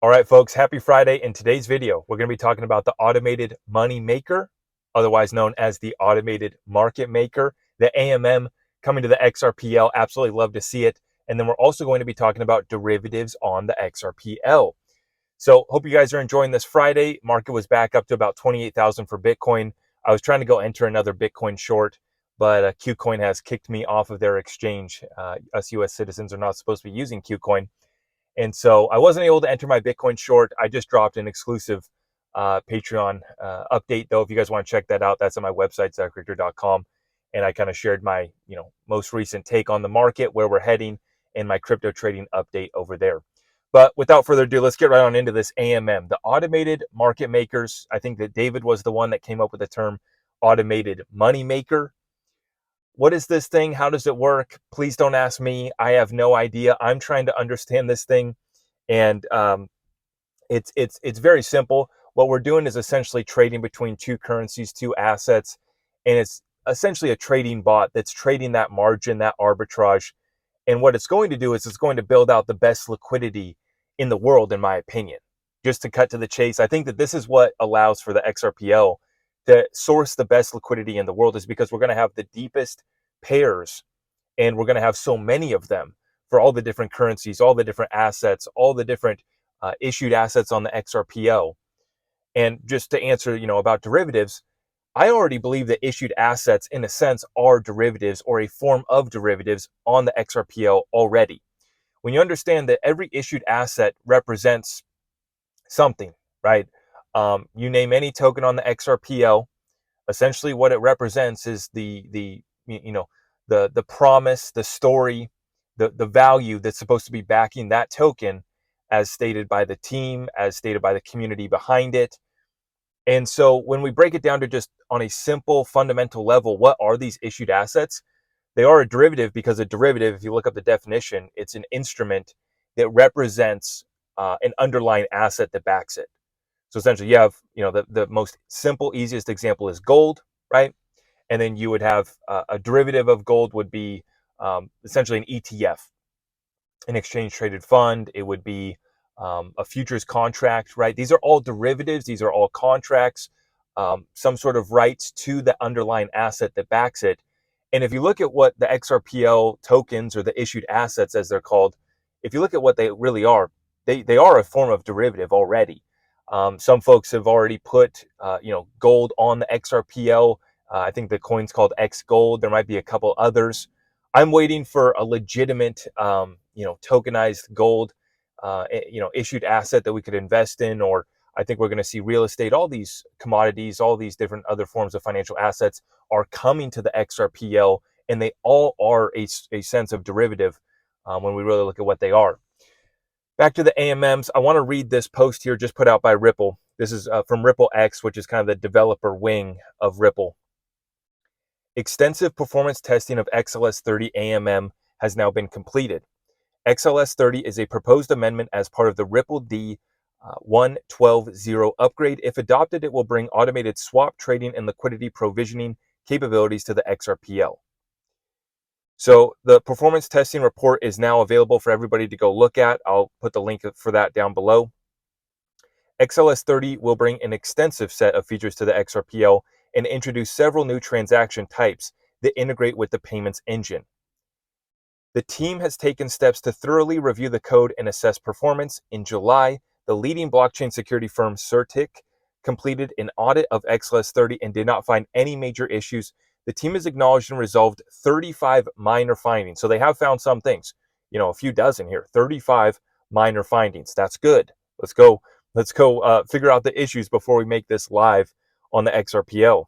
All right, folks, happy Friday. In today's video, we're going to be talking about the automated money maker, otherwise known as the automated market maker, the AMM coming to the XRPL. Absolutely love to see it. And then we're also going to be talking about derivatives on the XRPL. So hope you guys are enjoying this Friday. Market was back up to about 28,000 for Bitcoin. I was trying to go enter another Bitcoin short, but Qcoin has kicked me off of their exchange. Us US citizens are not supposed to be using Qcoin. And so I wasn't able to enter my Bitcoin short. I just dropped an exclusive Patreon update, though. If you guys want to check that out, that's on my website, zachrichter.com. And I kind of shared my, most recent take on the market, where we're heading, and my crypto trading update over there. But without further ado, let's get right on into this AMM, the automated market makers. I think that David was the one that came up with the term automated money maker. What is this thing? How does it work? Please don't ask me. I have no idea. I'm trying to understand this thing, and it's very simple. What we're doing is essentially trading between two currencies, two assets, and it's essentially a trading bot that's trading that margin, that arbitrage. And what it's going to do is it's going to build out the best liquidity in the world, in my opinion. Just to cut to the chase, I think that this is what allows for the XRPL to source the best liquidity in the world, is because we're going to have the deepest pairs, and we're going to have so many of them for all the different currencies, all the different assets, all the different issued assets on the XRPL. And just to answer, about derivatives, I already believe that issued assets, in a sense, are derivatives or a form of derivatives on the XRPL already. When you understand that every issued asset represents something, right? You name any token on the XRPL, essentially what it represents is the promise, the story, the value that's supposed to be backing that token, as stated by the team, as stated by the community behind it. And so when we break it down to just on a simple fundamental level, what are these issued assets? They are a derivative, because a derivative, if you look up the definition, it's an instrument that represents an underlying asset that backs it. So essentially you have, the most simple, easiest example is gold, right? And then you would have a derivative of gold would be essentially an ETF, an exchange traded fund. It would be a futures contract, right? These are all derivatives. These are all contracts, some sort of rights to the underlying asset that backs it. And if you look at what the XRPL tokens, or the issued assets as they're called, if you look at what they really are, they are a form of derivative already. Some folks have already put gold on the XRPL. I think the coin's called X Gold. There might be a couple others. I'm waiting for a legitimate tokenized gold issued asset that we could invest in. Or I think we're going to see real estate, all these commodities, all these different other forms of financial assets are coming to the XRPL, and they all are a sense of derivative when we really look at what they are. Back to the AMMs, I want to read this post here just put out by Ripple. This is from Ripple X, which is kind of the developer wing of Ripple. Extensive performance testing of XLS30 AMM has now been completed. XLS30 is a proposed amendment as part of the Ripple D 1.12.0 upgrade. If adopted, it will bring automated swap trading and liquidity provisioning capabilities to the XRPL. So the performance testing report is now available for everybody to go look at. I'll put the link for that down below. XLS30 will bring an extensive set of features to the XRPL and introduce several new transaction types that integrate with the payments engine. The team has taken steps to thoroughly review the code and assess performance. In July, the leading blockchain security firm Certic completed an audit of XLS30 and did not find any major issues. The team has acknowledged and resolved 35 minor findings. So they have found some things, a few dozen here, 35 minor findings. That's good. Let's go figure out the issues before we make this live on the XRPL.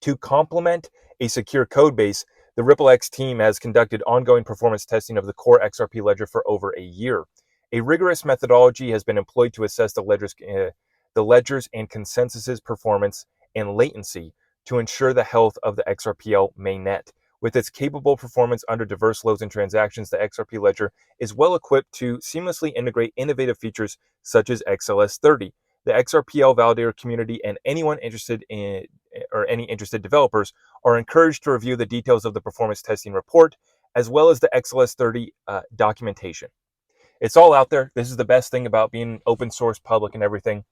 To complement a secure code base, the RippleX team has conducted ongoing performance testing of the core XRP ledger for over a year. A rigorous methodology has been employed to assess the ledgers and consensus's performance and latency to ensure the health of the XRPL mainnet. With its capable performance under diverse loads and transactions, the XRP ledger is well equipped to seamlessly integrate innovative features such as XLS30. The XRPL validator community and anyone interested in, or any interested developers, are encouraged to review the details of the performance testing report, as well as the XLS30 documentation. It's all out there. This is the best thing about being open source, public, and everything.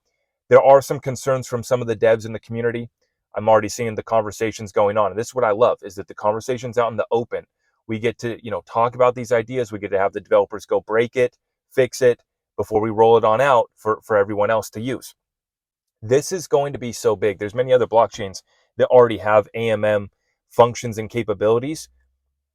There are some concerns from some of the devs in the community. I'm already seeing the conversations going on. And this is what I love, is that the conversations out in the open. We get to, talk about these ideas. We get to have the developers go break it, fix it before we roll it on out for everyone else to use. This is going to be so big. There's many other blockchains that already have AMM functions and capabilities.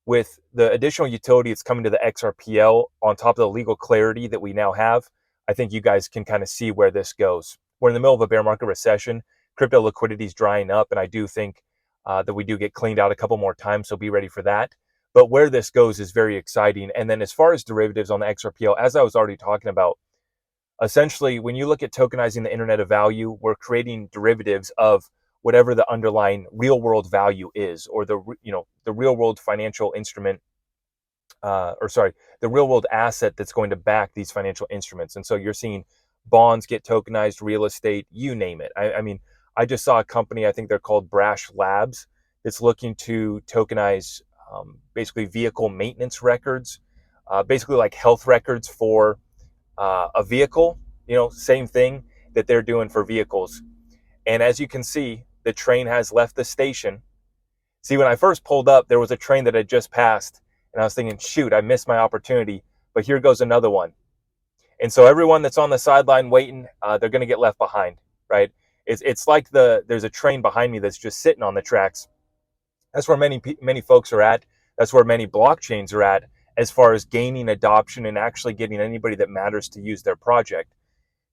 With the additional utility that's coming to the XRPL on top of the legal clarity that we now have, I think you guys can kind of see where this goes. We're in the middle of a bear market recession. Crypto liquidity is drying up, and I do think that we do get cleaned out a couple more times, so be ready for that. But where this goes is very exciting. And then as far as derivatives on the XRPL, as I was already talking about, essentially, when you look at tokenizing the internet of value, we're creating derivatives of whatever the underlying real world value is, or the real world financial instrument, the real world asset that's going to back these financial instruments. And so you're seeing bonds get tokenized, real estate, you name it. I mean, I just saw a company, I think they're called Brash Labs, that's looking to tokenize basically vehicle maintenance records, basically like health records for a vehicle, same thing that they're doing for vehicles. And as you can see, the train has left the station. See, when I first pulled up, there was a train that had just passed, and I was thinking, shoot, I missed my opportunity, but here goes another one. And so everyone that's on the sideline waiting, they're going to get left behind, right? It's like there's a train behind me that's just sitting on the tracks. That's where many folks are at. That's where many blockchains are at, as far as gaining adoption and actually getting anybody that matters to use their project.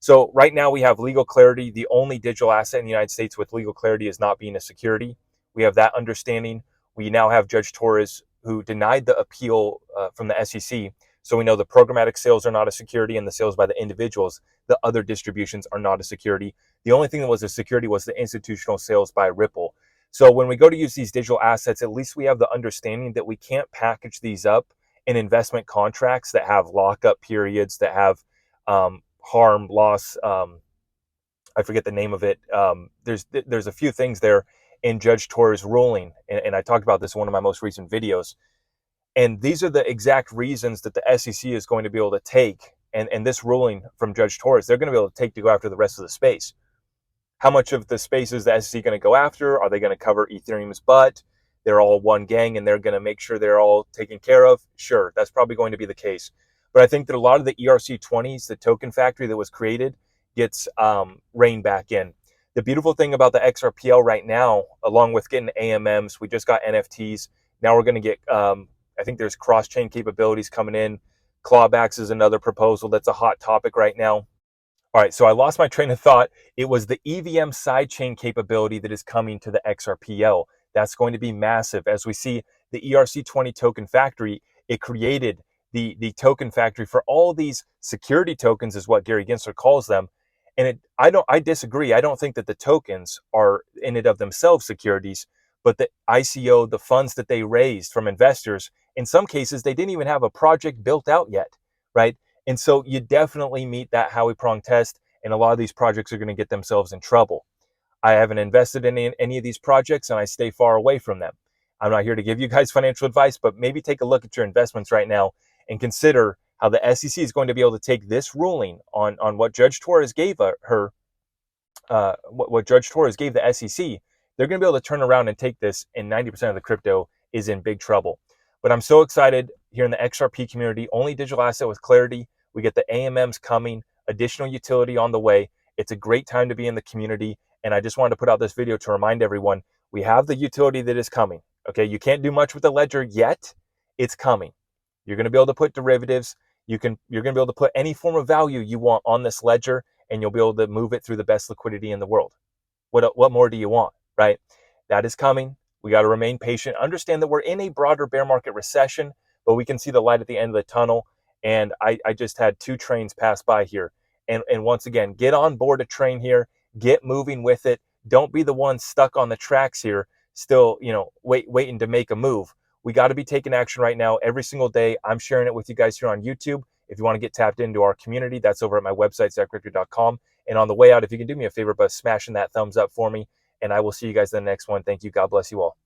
So right now we have legal clarity. The only digital asset in the United States with legal clarity is not being a security. We have that understanding. We now have Judge Torres, who denied the appeal from the SEC. So we know the programmatic sales are not a security, and the sales by the individuals, the other distributions, are not a security. The only thing that was a security was the institutional sales by Ripple. So when we go to use these digital assets, at least we have the understanding that we can't package these up in investment contracts that have lockup periods, that have harm, loss. I forget the name of it. There's a few things there in Judge Torres' ruling, and I talked about this in one of my most recent videos. And these are the exact reasons that the SEC is going to be able to take, and this ruling from Judge Torres, they're going to be able to take to go after the rest of the space. How much of the space is the SEC going to go after? Are they going to cover Ethereum's butt? They're all one gang and they're going to make sure they're all taken care of? Sure, that's probably going to be the case. But I think that a lot of the ERC20s, the token factory that was created, gets reined back in. The beautiful thing about the XRPL right now, along with getting AMMs, we just got NFTs. Now we're going to get, I think there's cross-chain capabilities coming in. Clawbacks is another proposal that's a hot topic right now. All right, so I lost my train of thought. It was the EVM sidechain capability that is coming to the XRPL. That's going to be massive. As we see the ERC20 token factory, it created the token factory for all these security tokens, is what Gary Gensler calls them. And I disagree. I don't think that the tokens are in and of themselves securities, but the ICO, the funds that they raised from investors, in some cases, they didn't even have a project built out yet, right? And so you definitely meet that Howey Prong test, and a lot of these projects are going to get themselves in trouble. I haven't invested in any of these projects, and I stay far away from them. I'm not here to give you guys financial advice, but maybe take a look at your investments right now and consider how the SEC is going to be able to take this ruling on what Judge Torres gave what Judge Torres gave the SEC. They're going to be able to turn around and take this, and 90% of the crypto is in big trouble. But I'm so excited here in the XRP community. Only digital asset with clarity. We get the AMMs coming, additional utility on the way. It's a great time to be in the community. And I just wanted to put out this video to remind everyone, we have the utility that is coming. Okay, you can't do much with the ledger yet. It's coming. You're going to be able to put derivatives. You're going to be able to put any form of value you want on this ledger, and you'll be able to move it through the best liquidity in the world. What more do you want, right? That is coming. We got to remain patient. Understand that we're in a broader bear market recession, but we can see the light at the end of the tunnel. And I just had 2 trains pass by here. And once again, get on board a train here. Get moving with it. Don't be the one stuck on the tracks here, still, waiting to make a move. We got to be taking action right now every single day. I'm sharing it with you guys here on YouTube. If you want to get tapped into our community, that's over at my website, zachrichter.com. And on the way out, if you can do me a favor by smashing that thumbs up for me, and I will see you guys in the next one. Thank you. God bless you all.